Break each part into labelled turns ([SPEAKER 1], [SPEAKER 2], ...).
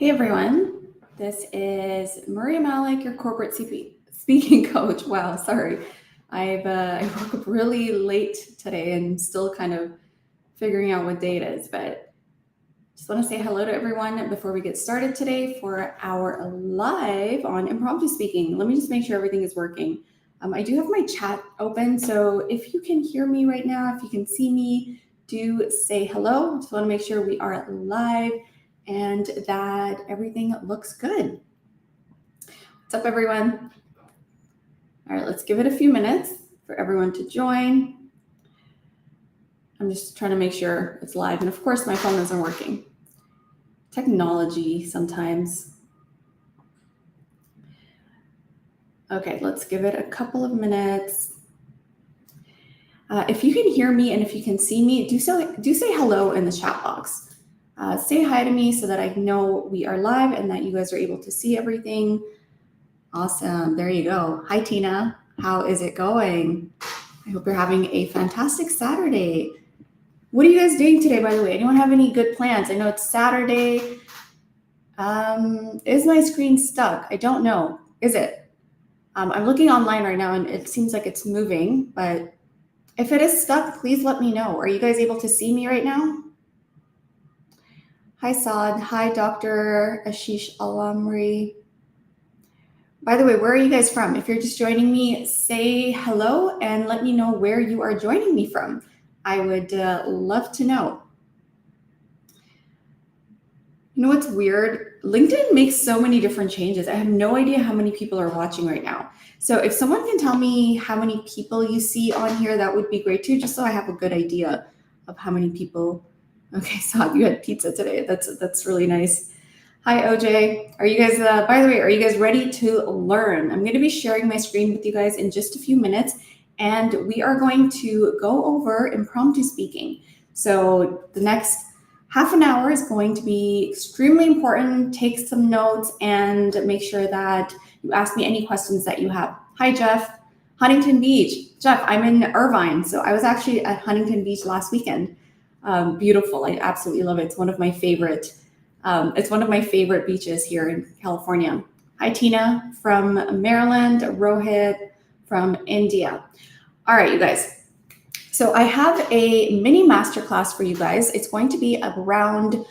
[SPEAKER 1] Hey everyone, this is Malik, your corporate speaking coach. Wow, sorry. I woke up really late today and still kind of figuring out what day it is, but just want to say hello to everyone before we get started today for our live on Impromptu Speaking. Let me just make sure everything is working. I do have my chat open, so if you can hear me right now, if you can see me, do say hello. Just want to make sure we are live and that everything looks good. What's up, everyone? All right, let's give it a few minutes for everyone to join. I'm just trying to make sure it's live. And of course, my phone isn't working. Technology sometimes. Okay, let's give it a couple of minutes. If you can hear me and if you can see me, do say hello in the chat box. Say hi to me so that I know we are live and that you guys are able to see everything. Awesome. There you go. Hi, Tina. How is it going? I hope you're having a fantastic Saturday. What are you guys doing today, by the way? Anyone have any good plans? I know it's Saturday. Is my screen stuck? I don't know. Is it? I'm looking online right now and it seems like it's moving, but if it is stuck, please let me know. Are you guys able to see me right now? Hi, Saad. Hi, Dr. Ashish Alamri. By the way, where are you guys from? If you're just joining me, say hello and let me know where you are joining me from. I would love to know. You know what's weird? LinkedIn makes so many different changes. I have no idea how many people are watching right now. So if someone can tell me how many people you see on here, that would be great too, just so I have a good idea of how many people. Okay, Saad, you had pizza today. That's really nice. Hi, OJ. Are you guys, by the way, are you guys ready to learn? I'm going to be sharing my screen with you guys in just a few minutes, and we are going to go over impromptu speaking. So the next half an hour is going to be extremely important. Take some notes and make sure that you ask me any questions that you have. Hi, Jeff. Huntington Beach. Jeff, I'm in Irvine. So I was actually at Huntington Beach last weekend. Beautiful. I absolutely love it. It's one of my favorite beaches here in California. Hi, Tina from Maryland, Rohit from India. All right, you guys. So I have a mini masterclass for you guys. It's going to be around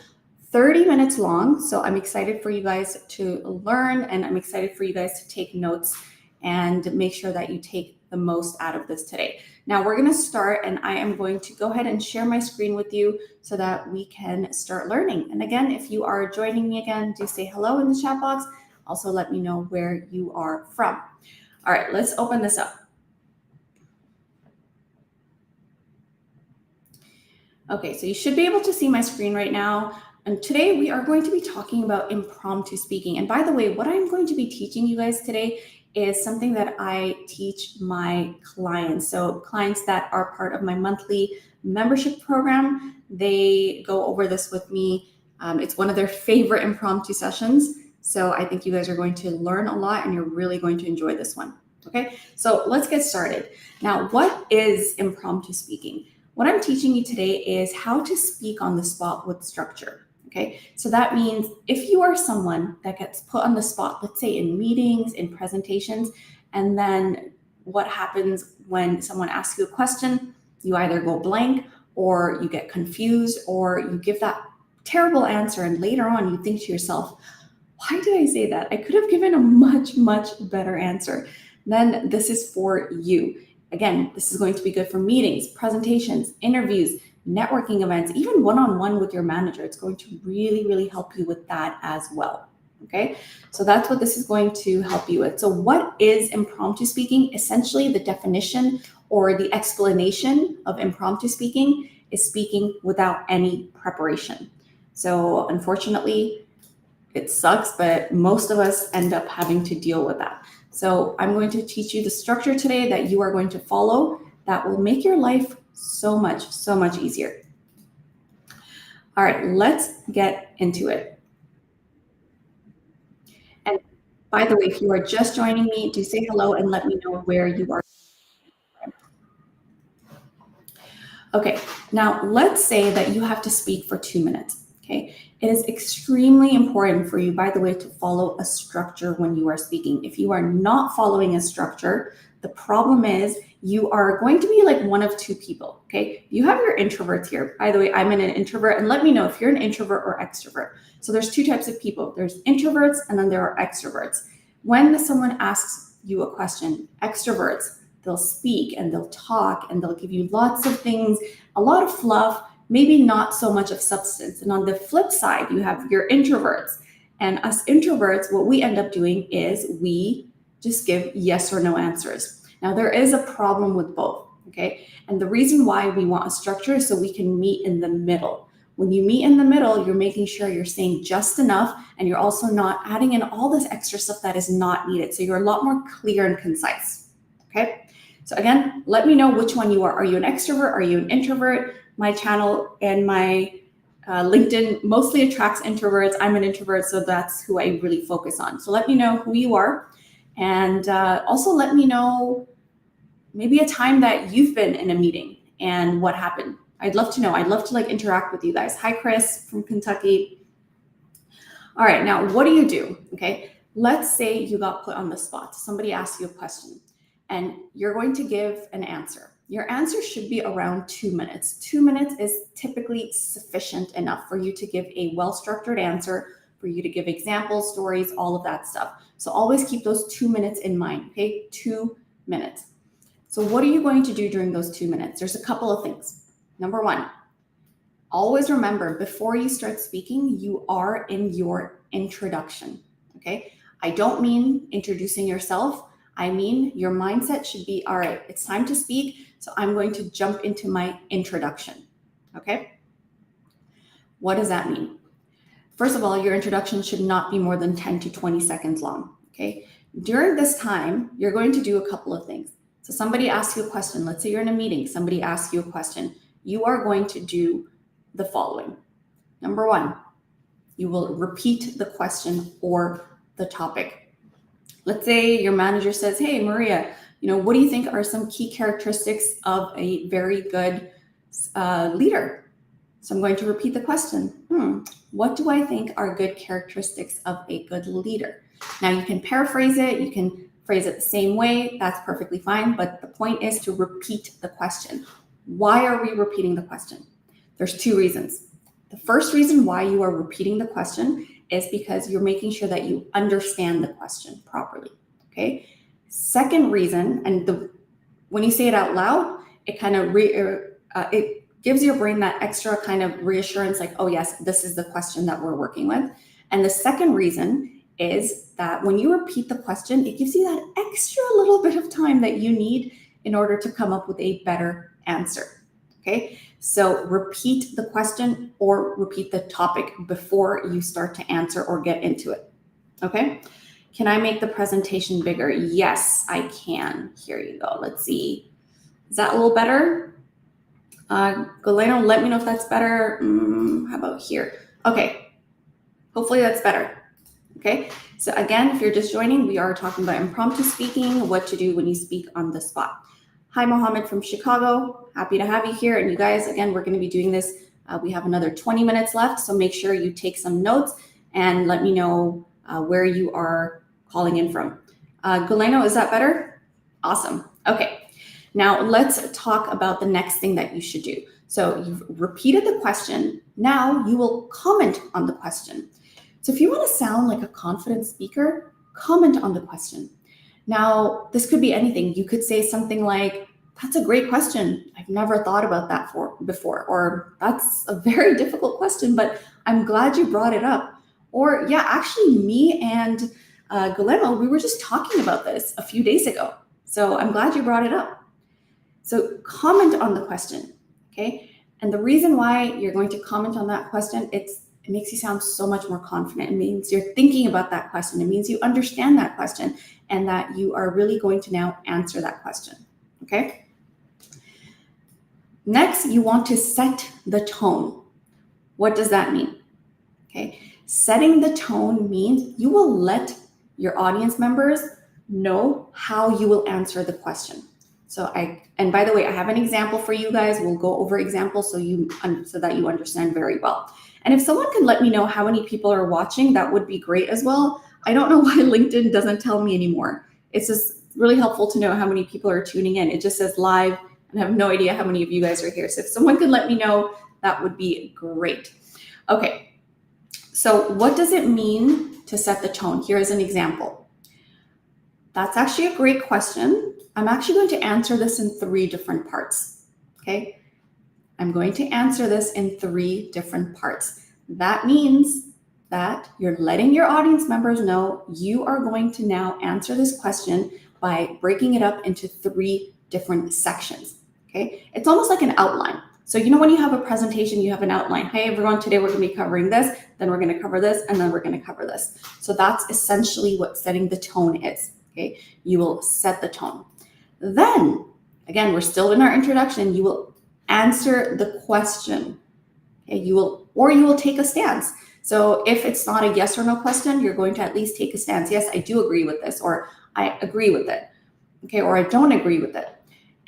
[SPEAKER 1] 30 minutes long. So I'm excited for you guys to learn, and I'm excited for you guys to take notes and make sure that you take the most out of this today. Now we're going to start, and I am going to go ahead and share my screen with you so that we can start learning. And again, if you are joining me again, do say hello in the chat box. Also let me know where you are from. All right, let's open this up. Okay, so you should be able to see my screen right now. And today we are going to be talking about impromptu speaking. And by the way, what I'm going to be teaching you guys today is something that I teach my clients. So clients that are part of my monthly membership program, they go over this with me. It's one of their favorite impromptu sessions. So I think you guys are going to learn a lot and you're really going to enjoy this one. Okay, so let's get started. Now, what is impromptu speaking? What I'm teaching you today is how to speak on the spot with structure. Okay, so that means if you are someone that gets put on the spot, let's say in meetings, in presentations, and then what happens when someone asks you a question, you either go blank or you get confused or you give that terrible answer, and later on you think to yourself, why did I say that? I could have given a much, much better answer. Then this is for you. Again, this is going to be good for meetings, presentations, interviews, networking events, even one-on-one with your manager. It's going to really, really help you with that as well. Okay, so that's what this is going to help you with. So what is impromptu speaking? Essentially, the definition or the explanation of impromptu speaking is speaking without any preparation. So unfortunately, it sucks, but most of us end up having to deal with that. So I'm going to teach you the structure today that you are going to follow that will make your life so much easier. All right, let's get into it. And by the way, if you are just joining me, do say hello and let me know where you are. Okay, now let's say that you have to speak for 2 minutes. Okay, it is extremely important for you, by the way, to follow a structure when you are speaking. If you are not following a structure, the problem is you are going to be like one of two people, okay? You have your introverts here. By the way, I'm an introvert, and let me know if you're an introvert or extrovert. So there's two types of people. There's introverts, and then there are extroverts. When someone asks you a question, extroverts, they'll speak and they'll talk and they'll give you lots of things, a lot of fluff, maybe not so much of substance. And on the flip side, you have your introverts. And us introverts, what we end up doing is we just give yes or no answers. Now, there is a problem with both, okay? And the reason why we want a structure is so we can meet in the middle. When you meet in the middle, you're making sure you're saying just enough, and you're also not adding in all this extra stuff that is not needed. So you're a lot more clear and concise, okay? So again, let me know which one you are. Are you an extrovert? Are you an introvert? My channel and my LinkedIn mostly attracts introverts. I'm an introvert, so that's who I really focus on. So let me know who you are. And also let me know maybe a time that you've been in a meeting and what happened. I'd love to know. I'd love to like interact with you guys. Hi, Chris from Kentucky. All right, now what do? Okay, let's say you got put on the spot. Somebody asks you a question and you're going to give an answer. Your answer should be around 2 minutes. 2 minutes is typically sufficient enough for you to give a well-structured answer, for you to give examples, stories, all of that stuff. So always keep those 2 minutes in mind, okay? 2 minutes. So what are you going to do during those 2 minutes? There's a couple of things. Number one, always remember before you start speaking, you are in your introduction, okay? I don't mean introducing yourself. I mean, your mindset should be, all right, it's time to speak, so I'm going to jump into my introduction, okay? What does that mean? First of all, your introduction should not be more than 10 to 20 seconds long, okay? During this time, you're going to do a couple of things. So somebody asks you a question. Let's say you're in a meeting. Somebody asks you a question. You are going to do the following. Number one, you will repeat the question or the topic. Let's say your manager says, hey, Maria, what do you think are some key characteristics of a very good leader? So I'm going to repeat the question. What do I think are good characteristics of a good leader? Now you can paraphrase it. You can phrase it the same way. That's perfectly fine. But the point is to repeat the question. Why are we repeating the question? There's two reasons. The first reason why you are repeating the question is because you're making sure that you understand the question properly, okay? Second reason, and when you say it out loud, it kind of it gives your brain that extra kind of reassurance, like, oh yes, this is the question that we're working with. And the second reason is that when you repeat the question, it gives you that extra little bit of time that you need in order to come up with a better answer, okay? So repeat the question or repeat the topic before you start to answer or get into it, okay? Can I make the presentation bigger? Yes, I can. Here you go. Let's see. Is that a little better? Galeno, let me know if that's better. How about here? Okay, hopefully that's better, okay? So again, if you're just joining, we are talking about impromptu speaking, what to do when you speak on the spot. Hi, Mohammed from Chicago. Happy to have you here. And you guys, again, we're going to be doing this. We have another 20 minutes left, so make sure you take some notes and let me know where you are calling in from. Galeno, is that better? Awesome. Okay. Now let's talk about the next thing that you should do. So you've repeated the question. Now you will comment on the question. So if you want to sound like a confident speaker, comment on the question. Now, this could be anything. You could say something like, that's a great question. I've never thought about that before. Or that's a very difficult question, but I'm glad you brought it up. Or yeah, actually me and Galeno, we were just talking about this a few days ago. So I'm glad you brought it up. So comment on the question, okay? And the reason why you're going to comment on that question, it makes you sound so much more confident. It means you're thinking about that question. It means you understand that question and that you are really going to now answer that question, okay? Next, you want to set the tone. What does that mean? Okay, setting the tone means you will let your audience members know how you will answer the question. And by the way, I have an example for you guys. We'll go over examples so that you understand very well. And if someone can let me know how many people are watching, that would be great as well. I don't know why LinkedIn doesn't tell me anymore. It's just really helpful to know how many people are tuning in. It just says live, and I have no idea how many of you guys are here. So if someone could let me know, that would be great. Okay, so what does it mean to set the tone? Here is an example. That's actually a great question. I'm actually going to answer this in 3 different parts, okay? I'm going to answer this in 3 different parts. That means that you're letting your audience members know you are going to now answer this question by breaking it up into 3 different sections, okay? It's almost like an outline. So you know when you have a presentation, you have an outline. Hey everyone, today we're gonna be covering this, then we're gonna cover this, and then we're gonna cover this. So that's essentially what setting the tone is, okay? You will set the tone. Then, again, we're still in our introduction, you will answer the question, okay? You will take a stance. So if it's not a yes or no question, you're going to at least take a stance. Yes, I do agree with this, or I agree with it, okay? Or I don't agree with it.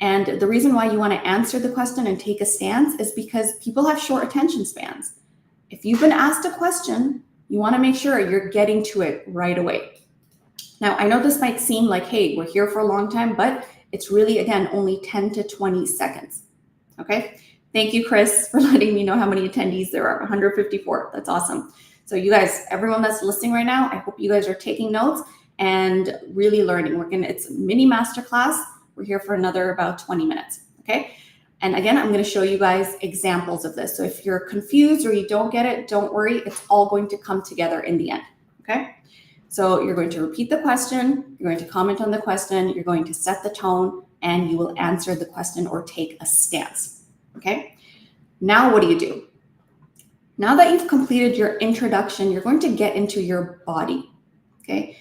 [SPEAKER 1] And the reason why you want to answer the question and take a stance is because people have short attention spans. If you've been asked a question, you want to make sure you're getting to it right away. Now, I know this might seem like, hey, we're here for a long time, but it's really, again, only 10 to 20 seconds, okay? Thank you, Chris, for letting me know how many attendees there are, 154. That's awesome. So you guys, everyone that's listening right now, I hope you guys are taking notes and really learning. It's a mini masterclass. We're here for another about 20 minutes, okay? And again, I'm gonna show you guys examples of this. So if you're confused or you don't get it, don't worry, it's all going to come together in the end, okay? So you're going to repeat the question, you're going to comment on the question, you're going to set the tone, and you will answer the question or take a stance, okay? Now what do? Now that you've completed your introduction, you're going to get into your body, okay?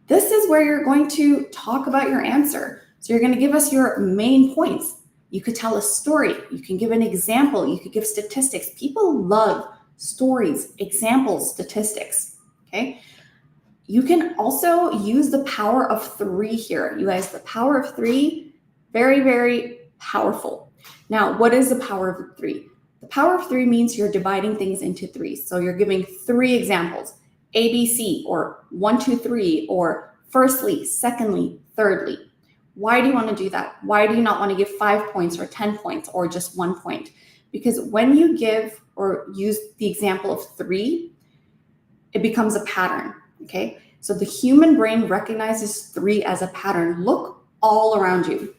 [SPEAKER 1] This is where you're going to talk about your answer. So you're going to give us your main points. You could tell a story. You can give an example. You could give statistics. People love stories, examples, statistics, okay? You can also use the power of 3 here. You guys, the power of 3, very, very powerful. Now, what is the power of 3? The power of 3 means you're dividing things into 3. So you're giving 3 examples, ABC, or 1, 2, 3, or firstly, secondly, thirdly. Why do you want to do that? Why do you not want to give 5 points or 10 points or just 1 point? Because when you give or use the example of 3, it becomes a pattern, okay? So the human brain recognizes 3 as a pattern. Look all around you.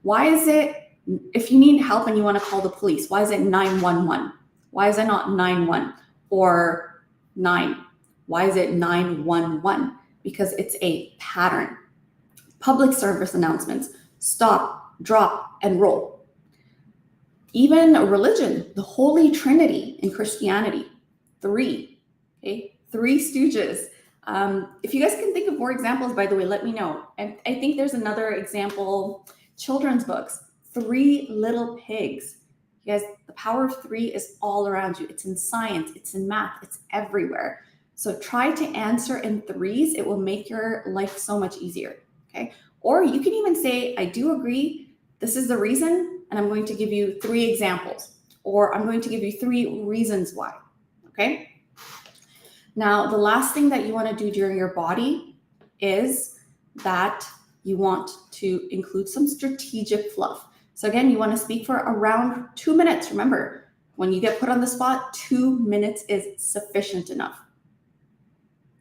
[SPEAKER 1] Why is it, if you need help and you want to call the police, why is it 911? Why is it not 91 or 9? Why is it 911? Because it's a pattern. Public service announcements, stop, drop, and roll. Even religion, the Holy Trinity in Christianity, 3, okay? 3 stooges. If you guys can think of more examples, by the way, let me know. I think there's another example, children's books, 3 Little Pigs. You guys, the power of 3 is all around you. It's in science, it's in math, it's everywhere. So try to answer in 3s. It will make your life so much easier. Okay, or you can even say, I do agree, this is the reason, and I'm going to give you 3 examples, or I'm going to give you 3 reasons why, okay? Now, the last thing that you want to do during your body is that you want to include some strategic fluff. So again, you want to speak for around 2 minutes. Remember, when you get put on the spot, 2 minutes is sufficient enough,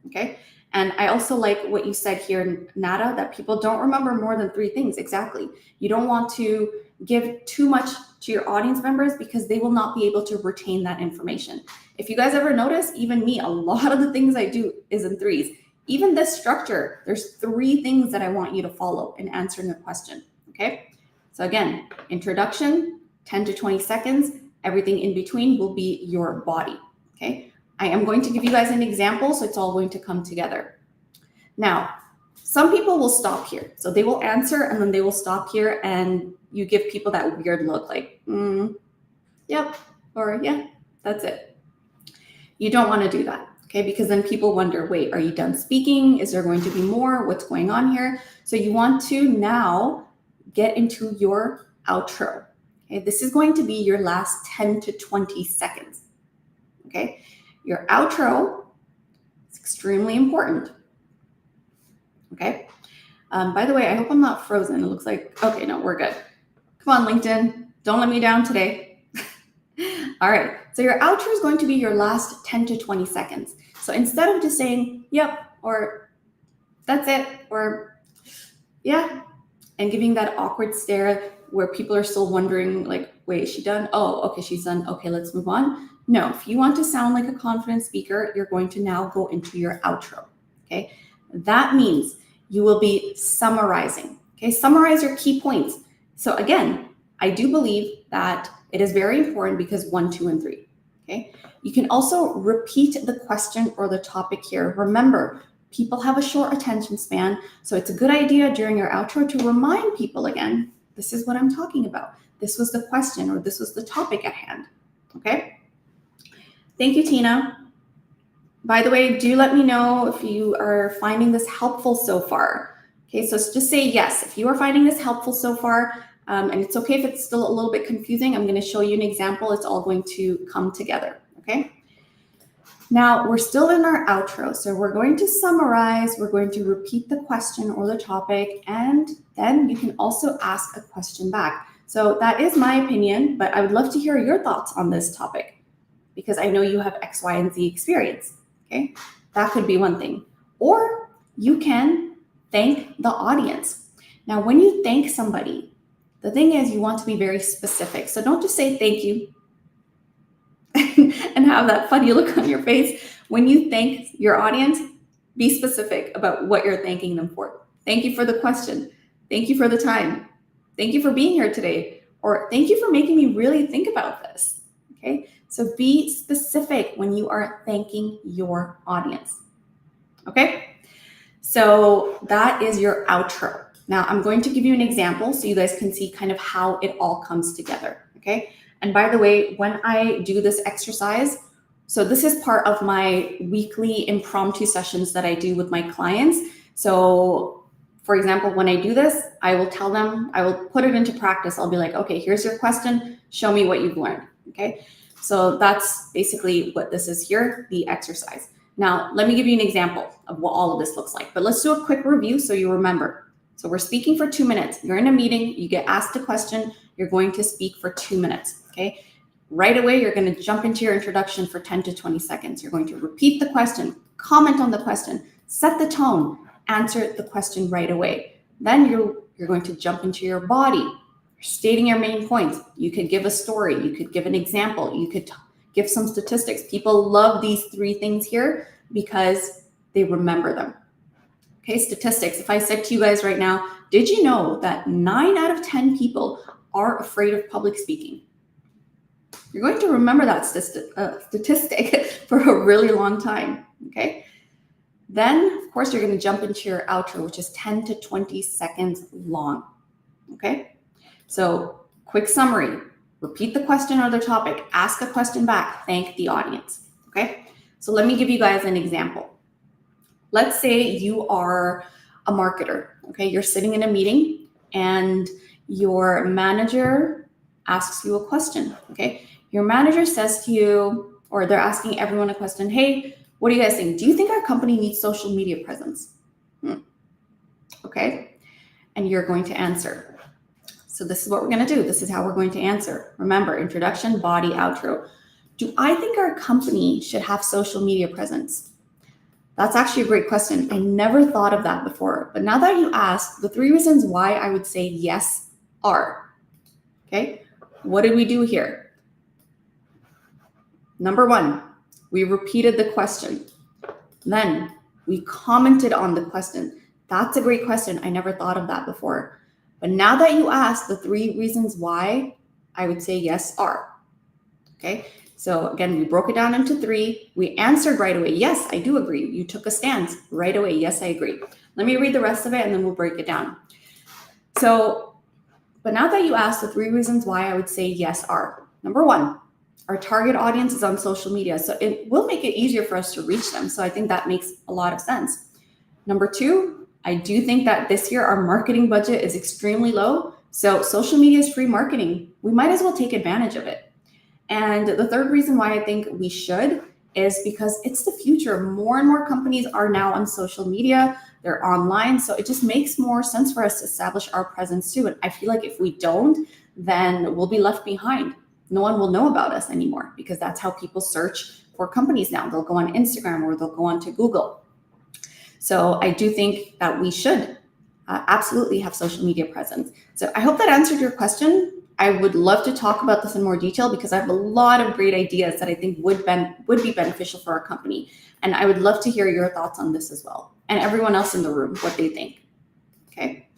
[SPEAKER 1] okay? And I also like what you said here, Nada, that people don't remember more than 3 things. Exactly. You don't want to give too much to your audience members because they will not be able to retain that information. If you guys ever notice, even me, a lot of the things I do is in 3s. Even this structure, there's 3 things that I want you to follow in answering a question, okay? So again, introduction, 10 to 20 seconds. Everything in between will be your body, okay? I am going to give you guys an example, so it's all going to come together. Now, some people will stop here. So they will answer and then they will stop here and you give people that weird look like, yep, or yeah, that's it. You don't want to do that, okay? Because then people wonder, wait, are you done speaking? Is there going to be more? What's going on here? So you want to now get into your outro. Okay, this is going to be your last 10 to 20 seconds. Okay, your outro is extremely important. Okay, by the way, I hope I'm not frozen. It looks like, okay, no, we're good. Come on, LinkedIn, don't let me down today. All right, so your outro is going to be your last 10 to 20 seconds. So instead of just saying, yep, or that's it, or yeah, and giving that awkward stare where people are still wondering, like, wait, is she done? Oh, okay, she's done. Okay, let's move on. No, if you want to sound like a confident speaker, you're going to now go into your outro, okay? That means you will be summarizing, okay? Summarize your key points. So again, I do believe that it is very important because 1, 2, and 3, okay? You can also repeat the question or the topic here. Remember, people have a short attention span, so it's a good idea during your outro to remind people again, this is what I'm talking about. This was the question or this was the topic at hand, okay? Thank you, Tina. By the way, do let me know if you are finding this helpful so far. Okay, so just say yes. If you are finding this helpful so far, and it's okay if it's still a little bit confusing, I'm gonna show you an example. It's all going to come together, okay? Now, we're still in our outro, so we're going to summarize, we're going to repeat the question or the topic, and then you can also ask a question back. So that is my opinion, but I would love to hear your thoughts on this topic because I know you have X, Y, and Z experience, okay? That could be one thing. Or you can thank the audience. Now, when you thank somebody, the thing is you want to be very specific. So don't just say thank you and have that funny look on your face. When you thank your audience, be specific about what you're thanking them for. Thank you for the question. Thank you for the time. Thank you for being here today. Or thank you for making me really think about this. Okay, so be specific when you are thanking your audience. Okay, so that is your outro. Now I'm going to give you an example so you guys can see kind of how it all comes together. Okay. And by the way, when I do this exercise, so this is part of my weekly impromptu sessions that I do with my clients. So for example, when I do this, I will tell them, I will put it into practice. I'll be like, okay, here's your question. Show me what you've learned. Okay. So that's basically what this is here, the exercise. Now, let me give you an example of what all of this looks like, but let's do a quick review so you remember. So we're speaking for 2 minutes. You're in a meeting, you get asked a question, you're going to speak for 2 minutes, okay? Right away, you're going to jump into your introduction for 10 to 20 seconds. You're going to repeat the question, comment on the question, set the tone, answer the question right away. Then you're going to jump into your body, stating your main points. You could give a story, you could give an example, you could give some statistics. People love these 3 things here because they remember them. Okay, statistics. If I said to you guys right now, did you know that 9 out of 10 people are afraid of public speaking? You're going to remember that statistic for a really long time, okay? Then, of course, you're going to jump into your outro, which is 10 to 20 seconds long, okay? So, quick summary. Repeat the question or the topic. Ask a question back. Thank the audience, okay? So let me give you guys an example. Let's say you are a marketer, okay? You're sitting in a meeting and your manager asks you a question, okay? Your manager says to you, or they're asking everyone a question, hey, what do you guys think? Do you think our company needs social media presence? Okay, and you're going to answer. So this is what we're gonna do. This is how we're going to answer. Remember, introduction, body, outro. Do I think our company should have social media presence? That's actually a great question. I never thought of that before, but now that you ask, the 3 reasons why I would say yes are, okay? What did we do here? Number 1, we repeated the question. Then we commented on the question. That's a great question. I never thought of that before. But now that you ask, the 3 reasons why I would say yes are, okay? So again, we broke it down into 3. We answered right away. Yes, I do agree. You took a stance right away. Yes, I agree. Let me read the rest of it and then we'll break it down. So, but now that you asked, the 3 reasons why I would say yes are, number 1, our target audience is on social media. So it will make it easier for us to reach them. So I think that makes a lot of sense. Number 2, I do think that this year our marketing budget is extremely low. So social media is free marketing. We might as well take advantage of it. And the third reason why I think we should is because it's the future. More and more companies are now on social media. They're online. So it just makes more sense for us to establish our presence too. And I feel like if we don't, then we'll be left behind. No one will know about us anymore because that's how people search for companies now. They'll go on Instagram or they'll go on to Google. So I do think that we should absolutely have social media presence. So I hope that answered your question. I would love to talk about this in more detail because I have a lot of great ideas that I think would be beneficial for our company. And I would love to hear your thoughts on this as well. And everyone else in the room, what they think. Okay.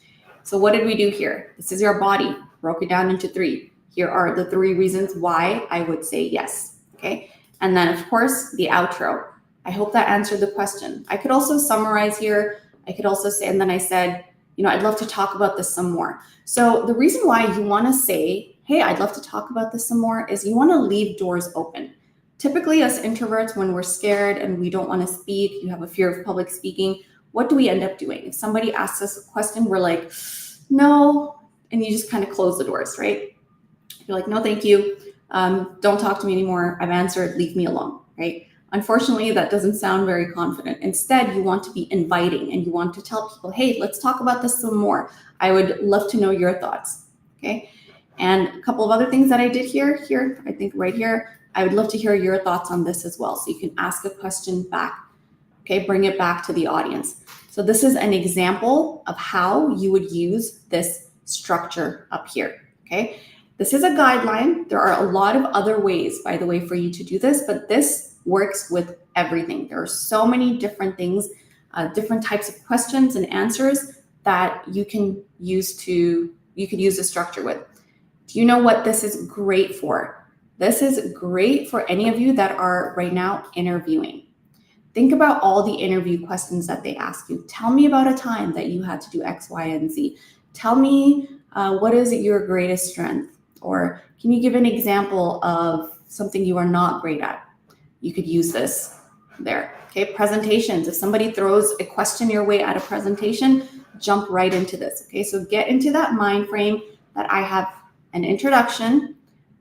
[SPEAKER 1] So what did we do here? This is your body, broken down into 3. Here are the 3 reasons why I would say yes. Okay. And then of course the outro. I hope that answered the question. I could also summarize here. I could also say, and then I said, I'd love to talk about this some more. So the reason why you want to say, hey, I'd love to talk about this some more is you want to leave doors open. Typically as introverts, when we're scared and we don't want to speak, you have a fear of public speaking, what do we end up doing? If somebody asks us a question, we're like, no, and you just kind of close the doors, right? You're like, no, thank you. Don't talk to me anymore. I've answered, leave me alone, right? Unfortunately, that doesn't sound very confident. Instead, you want to be inviting and you want to tell people, hey, let's talk about this some more. I would love to know your thoughts, okay? And a couple of other things that I did here, I think right here, I would love to hear your thoughts on this as well. So you can ask a question back, okay? Bring it back to the audience. So this is an example of how you would use this structure up here, okay? This is a guideline. There are a lot of other ways, by the way, for you to do this, but this works with everything. There are so many different things, different types of questions and answers that you could use the structure with. Do you know what this is great for? This is great for any of you that are right now interviewing. Think about all the interview questions that they ask you. Tell me about a time that you had to do X, Y, and Z. Tell me what is your greatest strength? Or can you give an example of something you are not great at? You could use this there. Okay, presentations. If somebody throws a question your way at a presentation, jump right into this. Okay, so get into that mind frame that I have an introduction,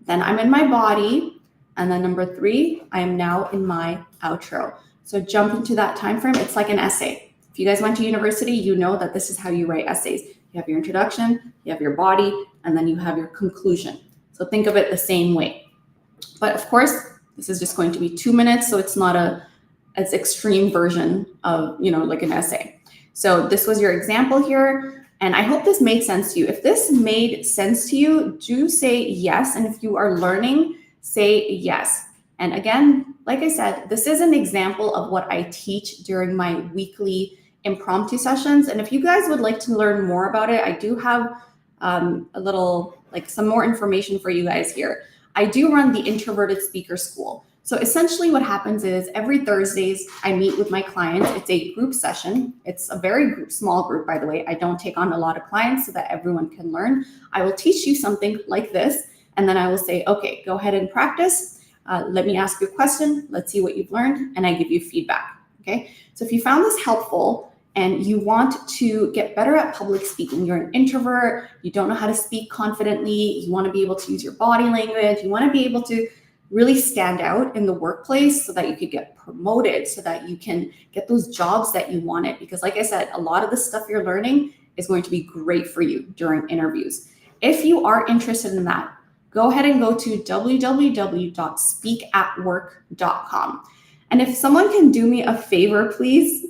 [SPEAKER 1] then I'm in my body, and then number 3, I am now in my outro. So jump into that time frame. It's like an essay. If you guys went to university, you know that this is how you write essays. You have your introduction, you have your body, and then you have your conclusion. So think of it the same way. But of course, this is just going to be 2 minutes, so it's not as extreme version of, like an essay. So this was your example here, and I hope this made sense to you. If this made sense to you, do say yes, and if you are learning, say yes. And again, like I said, this is an example of what I teach during my weekly impromptu sessions, and if you guys would like to learn more about it, I do have some more information for you guys here. I do run the Introverted Speaker School. So essentially what happens is every Thursdays, I meet with my clients. It's a group session. It's a very small group, by the way. I don't take on a lot of clients so that everyone can learn. I will teach you something like this, and then I will say, okay, go ahead and practice. Let me ask you a question. Let's see what you've learned, and I give you feedback, okay? So if you found this helpful, and you want to get better at public speaking, you're an introvert, you don't know how to speak confidently, you want to be able to use your body language, you want to be able to really stand out in the workplace so that you could get promoted, so that you can get those jobs that you wanted. Because like I said, a lot of the stuff you're learning is going to be great for you during interviews. If you are interested in that, go ahead and go to www.speakatwork.com. And if someone can do me a favor, please,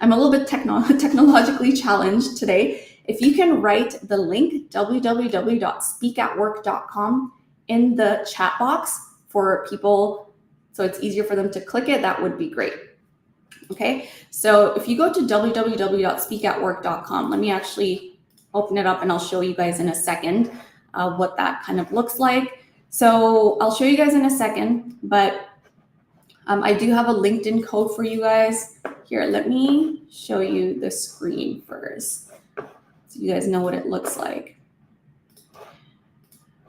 [SPEAKER 1] I'm a little bit technologically challenged today. If you can write the link www.speakatwork.com in the chat box for people so it's easier for them to click it, that would be great. Okay, so if you go to www.speakatwork.com, let me actually open it up and I'll show you guys in a second what that kind of looks like. So I'll show you guys in a second, but I do have a LinkedIn code for you guys. Here, let me show you the screen first so you guys know what it looks like.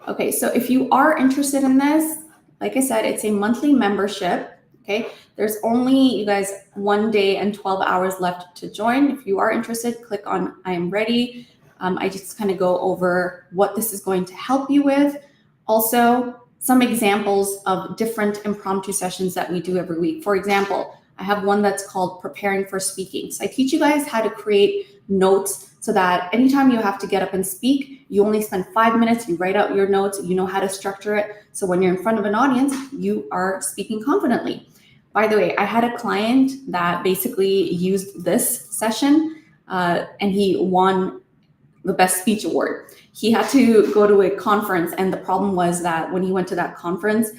[SPEAKER 1] Okay, so if you are interested in this, like I said, it's a monthly membership, okay? There's only, you guys, 1 day and 12 hours left to join. If you are interested, click on I am ready. I just kind of go over what this is going to help you with. Also, some examples of different impromptu sessions that we do every week. For example, I have one that's called Preparing for Speaking. So I teach you guys how to create notes so that anytime you have to get up and speak, you only spend 5 minutes, you write out your notes, you know how to structure it. So when you're in front of an audience, you are speaking confidently. By the way, I had a client that basically used this session and he won the Best Speech Award. He had to go to a conference, and the problem was that when he went to that conference,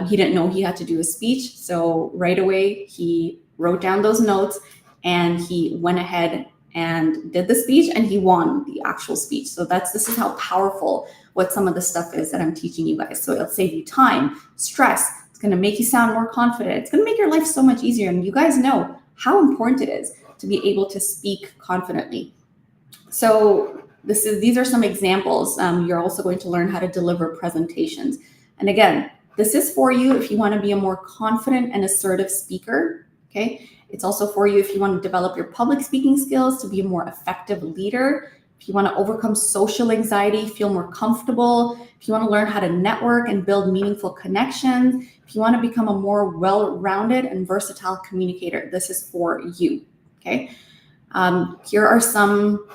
[SPEAKER 1] he didn't know he had to do a speech. So right away, he wrote down those notes and he went ahead and did the speech, and he won the actual speech. So this is how powerful what some of the stuff is that I'm teaching you guys. So it'll save you time, stress. It's going to make you sound more confident. It's going to make your life so much easier. And you guys know how important it is to be able to speak confidently. So these are some examples. You're also going to learn how to deliver presentations. And again, this is for you if you want to be a more confident and assertive speaker, okay? It's also for you if you want to develop your public speaking skills to be a more effective leader, if you want to overcome social anxiety, feel more comfortable, if you want to learn how to network and build meaningful connections, if you want to become a more well-rounded and versatile communicator, this is for you, okay? Here are some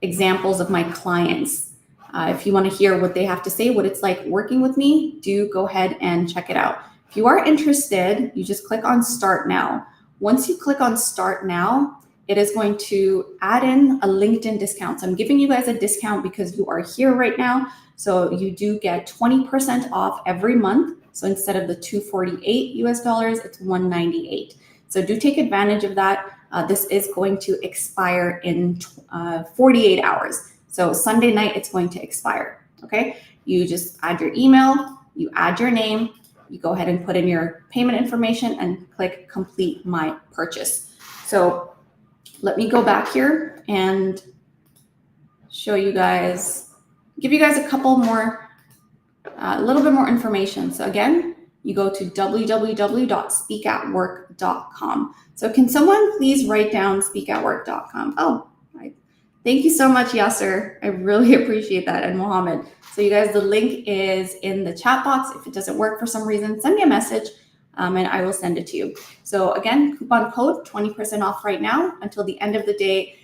[SPEAKER 1] examples of my clients. If you want to hear what they have to say, what it's like working with me, do go ahead and check it out. If you are interested, you just click on Start Now. Once you click on Start Now, it is going to add in a LinkedIn discount. So I'm giving you guys a discount because you are here right now. So you do get 20% off every month. So instead of the $248 US, it's $198. So do take advantage of that. This is going to expire in 48 hours. So Sunday night, it's going to expire, okay? You just add your email, you add your name, you go ahead and put in your payment information and click Complete My Purchase. So let me go back here and show you guys, give you guys a couple more, a little bit more information. So again, you go to www.speakatwork.com. So can someone please write down speakatwork.com? Oh, thank you so much, Yasser. I really appreciate that, and Mohammed. So you guys, the link is in the chat box. If it doesn't work for some reason, send me a message and I will send it to you. So again, coupon code 20% off right now until the end of the day,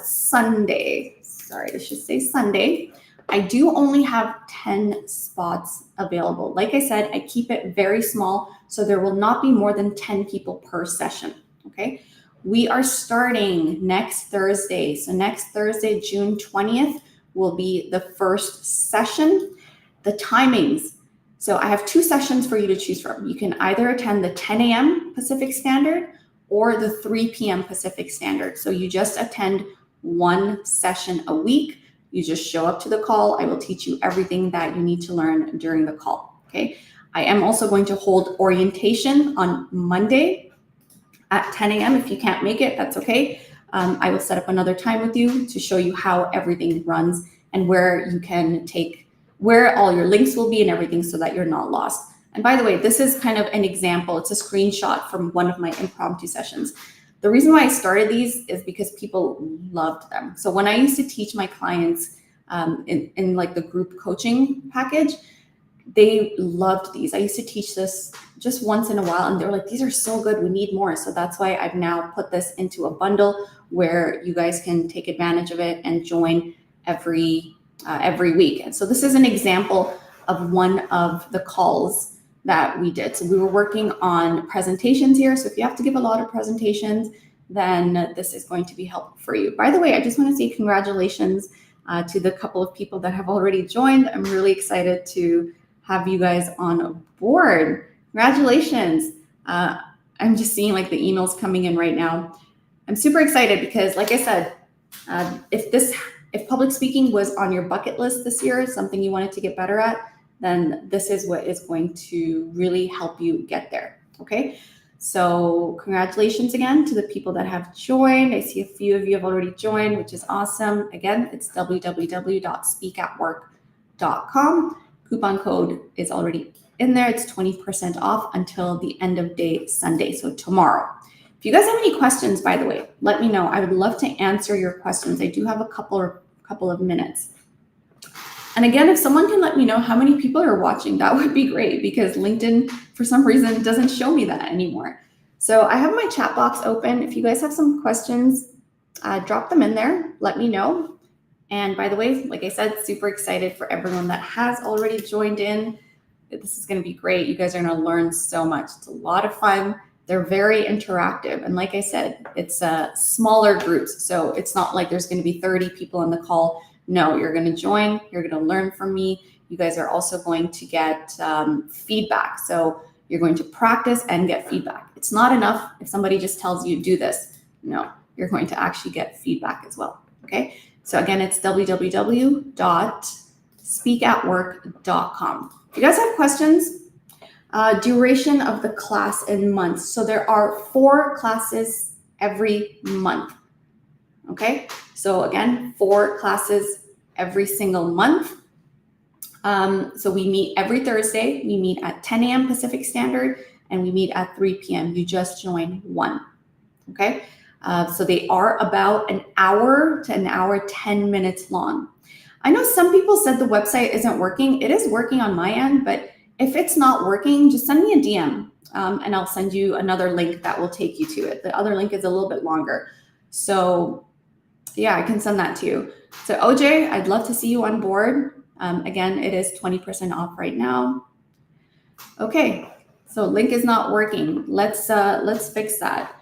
[SPEAKER 1] Sunday. Sorry, I should say Sunday. I do only have 10 spots available. Like I said, I keep it very small, so there will not be more than 10 people per session, okay? We are starting next Thursday. So next Thursday, June 20th, will be the first session. The timings. So I have 2 sessions for you to choose from. You can either attend the 10 a.m. Pacific Standard or the 3 p.m. Pacific Standard. So you just attend 1 session a week. You just show up to the call. I will teach you everything that you need to learn during the call, okay? I am also going to hold orientation on Monday at 10 a.m. If you can't make it, that's okay. I will set up another time with you to show you how everything runs and where you can where all your links will be and everything so that you're not lost. And by the way, this is kind of an example. It's a screenshot from one of my impromptu sessions. The reason why I started these is because people loved them. So when I used to teach my clients in like the group coaching package, they loved these. I used to teach this just once in a while and they were like, these are so good, we need more. So that's why I've now put this into a bundle where you guys can take advantage of it and join every week. And so this is an example of one of the calls that we did. So we were working on presentations here. So if you have to give a lot of presentations, then this is going to be helpful for you. By the way, I just want to say congratulations to the couple of people that have already joined. I'm really excited to have you guys on board. Congratulations. I'm just seeing like the emails coming in right now. I'm super excited because like I said, if public speaking was on your bucket list this year, something you wanted to get better at, then this is what is going to really help you get there, okay? So congratulations again to the people that have joined. I see a few of you have already joined, which is awesome. Again, it's www.speakatwork.com. Coupon code is already in there. It's 20% off until the end of day Sunday, so tomorrow. If you guys have any questions, by the way, let me know. I would love to answer your questions. I do have a couple couple of minutes. And again, if someone can let me know how many people are watching, that would be great, because LinkedIn, for some reason, doesn't show me that anymore. So I have my chat box open. If you guys have some questions, drop them in there. Let me know. And by the way, like I said, super excited for everyone that has already joined in. This is going to be great. You guys are going to learn so much. It's a lot of fun. They're very interactive. And like I said, it's smaller groups. So it's not like there's going to be 30 people on the call. No, you're going to join. You're going to learn from me. You guys are also going to get feedback. So you're going to practice and get feedback. It's not enough if somebody just tells you do this. No, you're going to actually get feedback as well. Okay. So again, it's www.speakatwork.com. If you guys have questions, duration of the class in months. So there are 4 classes every month. Okay. So again, 4 classes every single month. So we meet every Thursday. We meet at 10 a.m. Pacific Standard, and we meet at 3 p.m. You just join one. Okay. So they are about an hour to an hour, 10 minutes long. I know some people said the website isn't working. It is working on my end, but if it's not working, just send me a DM and I'll send you another link that will take you to it. The other link is a little bit longer. So yeah, I can send that to you. So OJ, I'd love to see you on board. Again, it is 20% off right now. Okay, so link is not working. Let's fix that.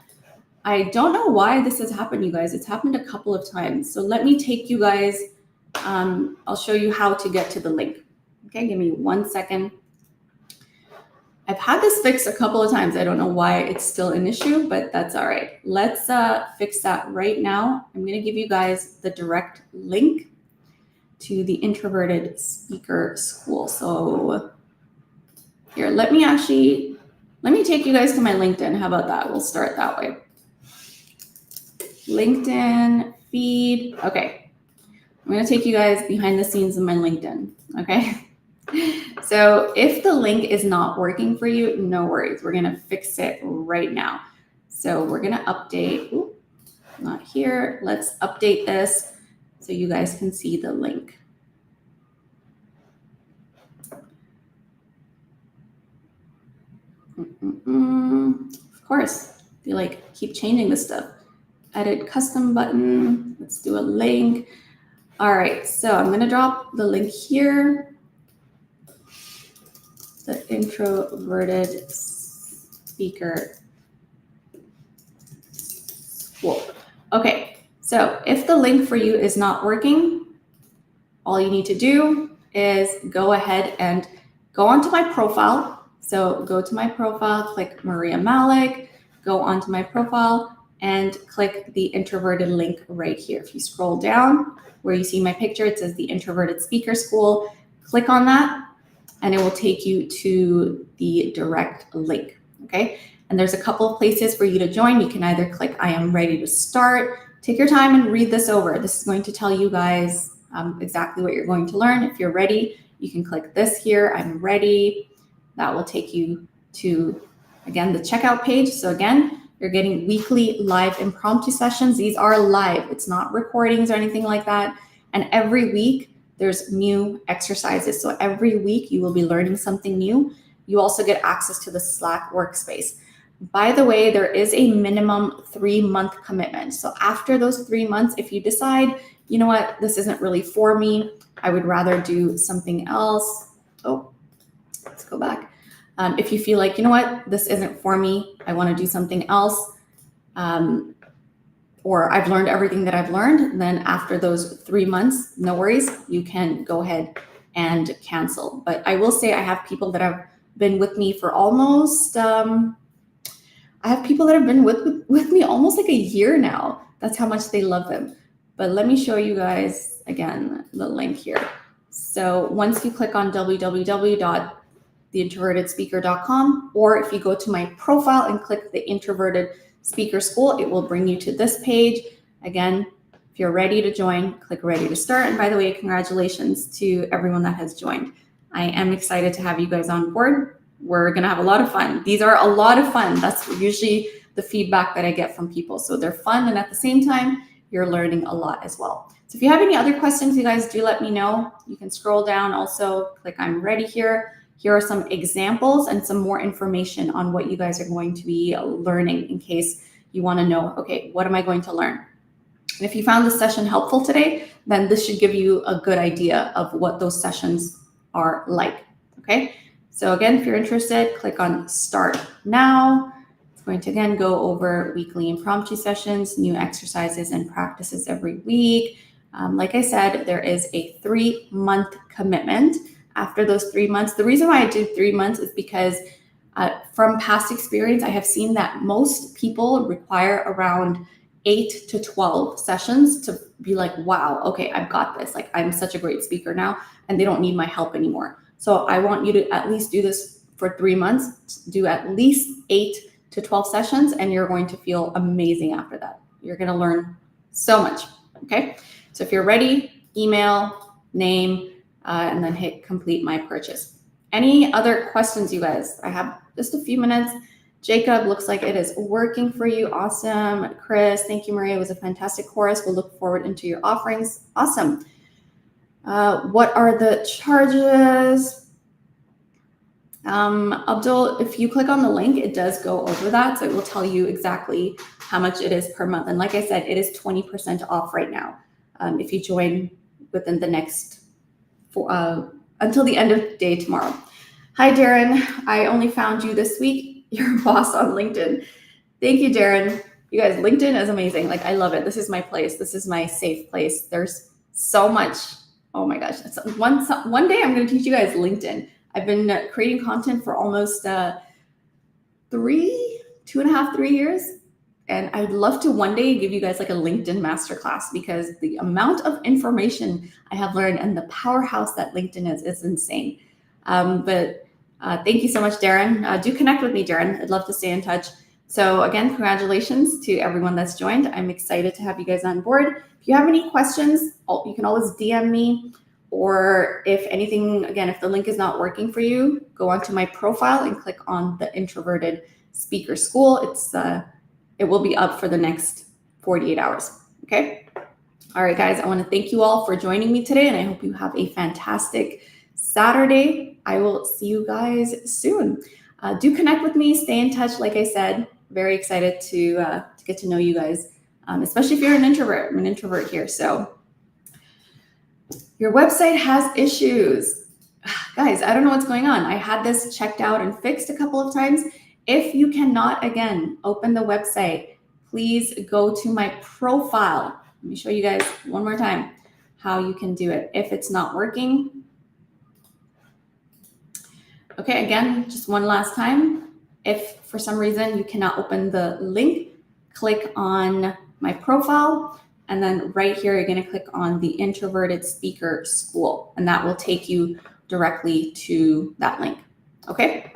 [SPEAKER 1] I don't know why this has happened, you guys. It's happened a couple of times. So let me take you guys, I'll show you how to get to the link. Okay, give me 1 second. I've had this fixed a couple of times. I don't know why it's still an issue, but that's all right. Let's fix that right now. I'm gonna give you guys the direct link to the Introverted Speaker School. So here, let me take you guys to my LinkedIn. How about that? We'll start that way. LinkedIn feed. Okay. I'm going to take you guys behind the scenes of my LinkedIn. Okay. So if the link is not working for you, no worries. We're going to fix it right now. So we're going to update. Ooh, not here. Let's update this so you guys can see the link. Of course, they like keep changing this stuff. Edit custom button. Let's do a link. All right, so I'm going to drop the link here. The Introverted Speaker School. Okay, so if the link for you is not working, all you need to do is go ahead and go onto my profile. So go to my profile, click Maria Malik, go onto my profile, and click the introverted link right here. If you scroll down where you see my picture, it says the Introverted Speaker School. Click on that and it will take you to the direct link, okay? And there's a couple of places for you to join. You can either click I am ready to start. Take your time and read this over. This is going to tell you guys exactly what you're going to learn. If you're ready, you can click this here, I'm ready. That will take you to, again, the checkout page. So again, you're getting weekly live impromptu sessions. These are live. It's not recordings or anything like that. And every week there's new exercises. So every week you will be learning something new. You also get access to the Slack workspace. By the way, there is a minimum 3-month commitment. So after those 3 months, if you decide, you know what, this isn't really for me, I would rather do something else. Oh, let's go back. If you feel like, you know what, this isn't for me, I want to do something else, or I've learned everything that I've learned, then after those 3 months, no worries, you can go ahead and cancel. But I will say I have people that have been with me for almost, I have people that have been with me almost like a year now. That's how much they love them. But let me show you guys again the link here. So once you click on www.theintrovertedspeaker.com, or if you go to my profile and click the Introverted Speaker School, it will bring you to this page. Again, if you're ready to join, click ready to start. And by the way, congratulations to everyone that has joined. I am excited to have you guys on board. We're going to have a lot of fun. These are a lot of fun. That's usually the feedback that I get from people. So they're fun. And at the same time, you're learning a lot as well. So if you have any other questions, you guys do let me know. You can scroll down also, click I'm ready here. Here are some examples and some more information on what you guys are going to be learning in case you want to know, okay, what am I going to learn? And if you found this session helpful today, then this should give you a good idea of what those sessions are like, okay? So again, if you're interested, click on Start Now. It's going to again go over weekly impromptu sessions, new exercises and practices every week. Like I said, there is a 3-month commitment. After those 3 months, the reason why I did 3 months is because from past experience, I have seen that most people require around 8 to 12 sessions to be like, wow, okay, I've got this. Like, I'm such a great speaker now, and they don't need my help anymore. So I want you to at least do this for 3 months, do at least 8 to 12 sessions, and you're going to feel amazing after that. You're going to learn so much, okay? So if you're ready, email, name, and then hit complete my purchase. Any other questions, you guys? I have just a few minutes. Jacob, looks like it is working for you. Awesome. Chris, thank you, Maria. It was a fantastic course. We'll look forward into your offerings. Awesome. What are the charges? Abdul, if you click on the link, it does go over that. So it will tell you exactly how much it is per month. And like I said, it is 20% off right now if you join within the next, until the end of the day tomorrow. Hi, Darren. I only found you this week. You're a boss on LinkedIn. Thank you, Darren. You guys, LinkedIn is amazing. Like, I love it. This is my place. This is my safe place. There's so much. Oh my gosh. One day I'm going to teach you guys LinkedIn. I've been creating content for almost 2.5-3 years. And I'd love to one day give you guys like a LinkedIn masterclass, because the amount of information I have learned and the powerhouse that LinkedIn is insane. Thank you so much, Darren. Do connect with me, Darren. I'd love to stay in touch. So again, congratulations to everyone that's joined. I'm excited to have you guys on board. If you have any questions, you can always DM me. Or if anything, again, if the link is not working for you, go onto my profile and click on the Introverted Speaker School. It will be up for the next 48 hours, okay? All right, guys, I want to thank you all for joining me today, and I hope you have a fantastic Saturday. I will see you guys soon. Do connect with me, stay in touch. Like I said, very excited to get to know you guys, especially if you're an introvert. I'm an introvert here, so your website has issues. Guys, I don't know what's going on. I had this checked out and fixed a couple of times. If you cannot, again, open the website, please go to my profile. Let me show you guys one more time how you can do it. If it's not working, okay, again, just one last time. If for some reason you cannot open the link, click on my profile, and then right here, you're gonna click on the Introverted Speaker School, and that will take you directly to that link, okay?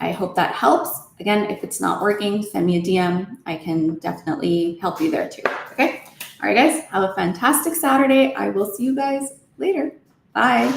[SPEAKER 1] I hope that helps. Again, if it's not working, send me a DM. I can definitely help you there too, okay? All right, guys, have a fantastic Saturday. I will see you guys later. Bye.